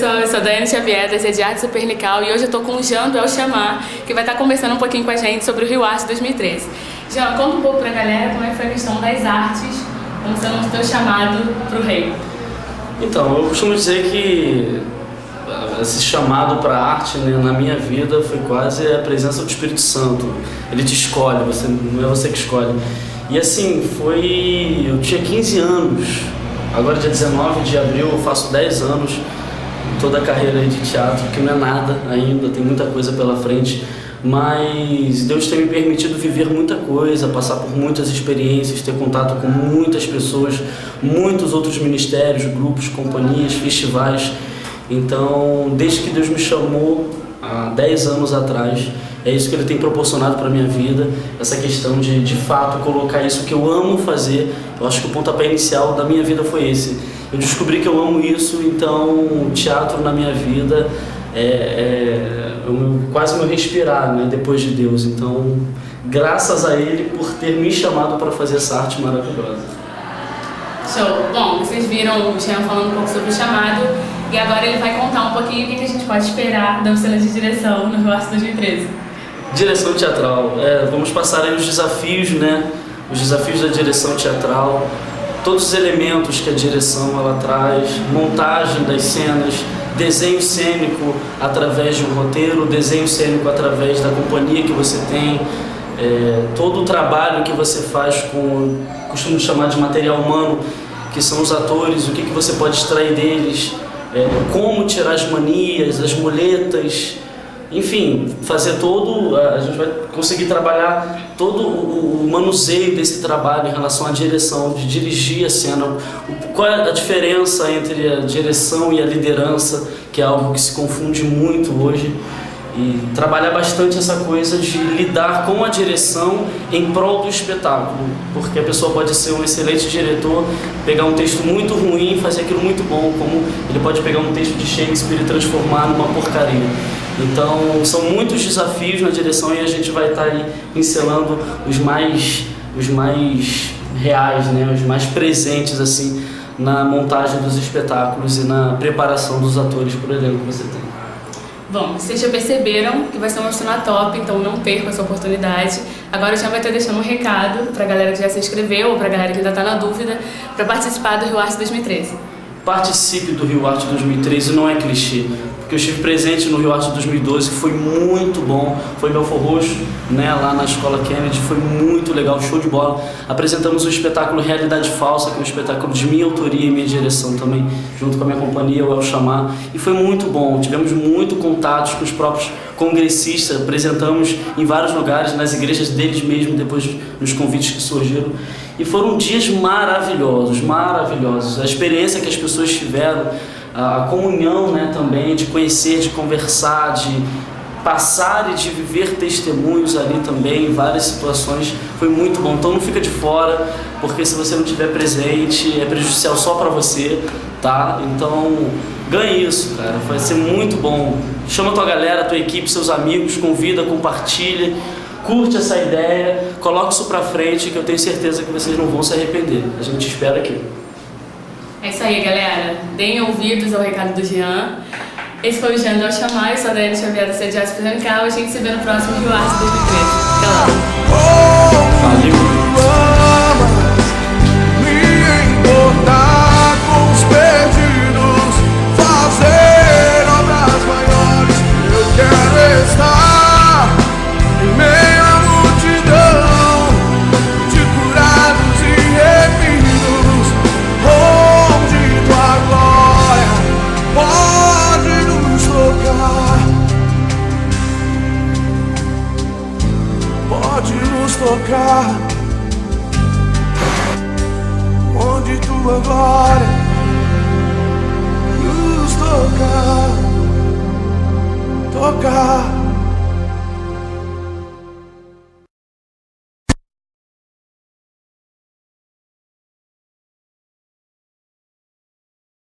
pessoal, eu sou a Daiane Xavier, da Zé de Arte Supernical, e hoje eu tô com o Jean do El Chamar, que vai estar conversando um pouquinho com a gente sobre o Rio Arte 2013. Jean, conta um pouco pra galera como é que foi a questão das artes, como sendo o teu chamado pro Rio. Então, eu costumo dizer que esse chamado para a arte, né, na minha vida foi quase a presença do Espírito Santo. Ele te escolhe, não é você que escolhe. E assim, eu tinha 15 anos, agora dia 19 de abril eu faço 10 anos, toda a carreira de teatro, que não é nada ainda, tem muita coisa pela frente, mas Deus tem me permitido viver muita coisa, passar por muitas experiências, ter contato com muitas pessoas, muitos outros ministérios, grupos, companhias, festivais. Então, desde que Deus me chamou há 10 anos atrás, é isso que Ele tem proporcionado para a minha vida, essa questão de fato colocar isso que eu amo fazer. Eu acho que o pontapé inicial da minha vida foi esse. Eu descobri que eu amo isso, então o teatro na minha vida quase meu respirar, né, depois de Deus. Então, graças a Ele por ter me chamado para fazer essa arte maravilhosa. Show! Bom, vocês viram o Jean falando um pouco sobre o chamado, e agora ele vai contar um pouquinho o que a gente pode esperar da oficina de direção no Rio Arte 2013. Direção teatral, vamos passar aí os desafios, né? Os desafios da direção teatral, todos os elementos que a direção ela traz, montagem das cenas, desenho cênico através de um roteiro, desenho cênico através da companhia que você tem, todo o trabalho que você faz com, costumo chamar de material humano, que são os atores, o que você pode extrair deles, como tirar as manias, as muletas, enfim, fazer a gente vai conseguir trabalhar todo o manuseio desse trabalho em relação à direção, de dirigir a cena, qual é a diferença entre a direção e a liderança, que é algo que se confunde muito hoje, e trabalhar bastante essa coisa de lidar com a direção em prol do espetáculo, porque a pessoa pode ser um excelente diretor, pegar um texto muito ruim e fazer aquilo muito bom, como ele pode pegar um texto de Shakespeare e transformar numa porcaria. Então, são muitos desafios na direção e a gente vai estar aí pincelando os mais reais, né, os mais presentes assim, na montagem dos espetáculos e na preparação dos atores para o elenco que você tem. Bom, vocês já perceberam que vai ser uma oficina top, então não percam essa oportunidade. Agora eu já vai estar deixando um recado para a galera que já se inscreveu ou para a galera que ainda está na dúvida para participar do Rio Arte 2013. Participe do Rio Arte 2013, não é clichê, porque eu estive presente no Rio Arte 2012, foi muito bom, foi Belfor Roxo, né, lá na Escola Kennedy, foi muito legal, show de bola. Apresentamos o espetáculo Realidade Falsa, que é um espetáculo de minha autoria e minha direção também, junto com a minha companhia, o El Chamar, e foi muito bom, tivemos muito contatos com os próprios congressistas, apresentamos em vários lugares, nas igrejas deles mesmo, depois dos convites que surgiram. E foram dias maravilhosos, maravilhosos. A experiência que as pessoas tiveram, a comunhão, né, também, de conhecer, de conversar, de passar e de viver testemunhos ali também, em várias situações, foi muito bom. Então não fica de fora, porque se você não estiver presente, é prejudicial só para você, tá? Então ganhe isso, cara, vai ser muito bom. Chama a tua galera, a tua equipe, seus amigos, convida, compartilha. Curte essa ideia, coloque isso pra frente que eu tenho certeza que vocês não vão se arrepender. A gente espera aqui. É isso aí, galera. Deem ouvidos ao recado do Jean. Esse foi o Jean do El Chamar, eu sou a Daiane Xavier da Zé de Arte Supernical. A gente se vê no próximo Rio Arte 2013. Até lá. Valeu!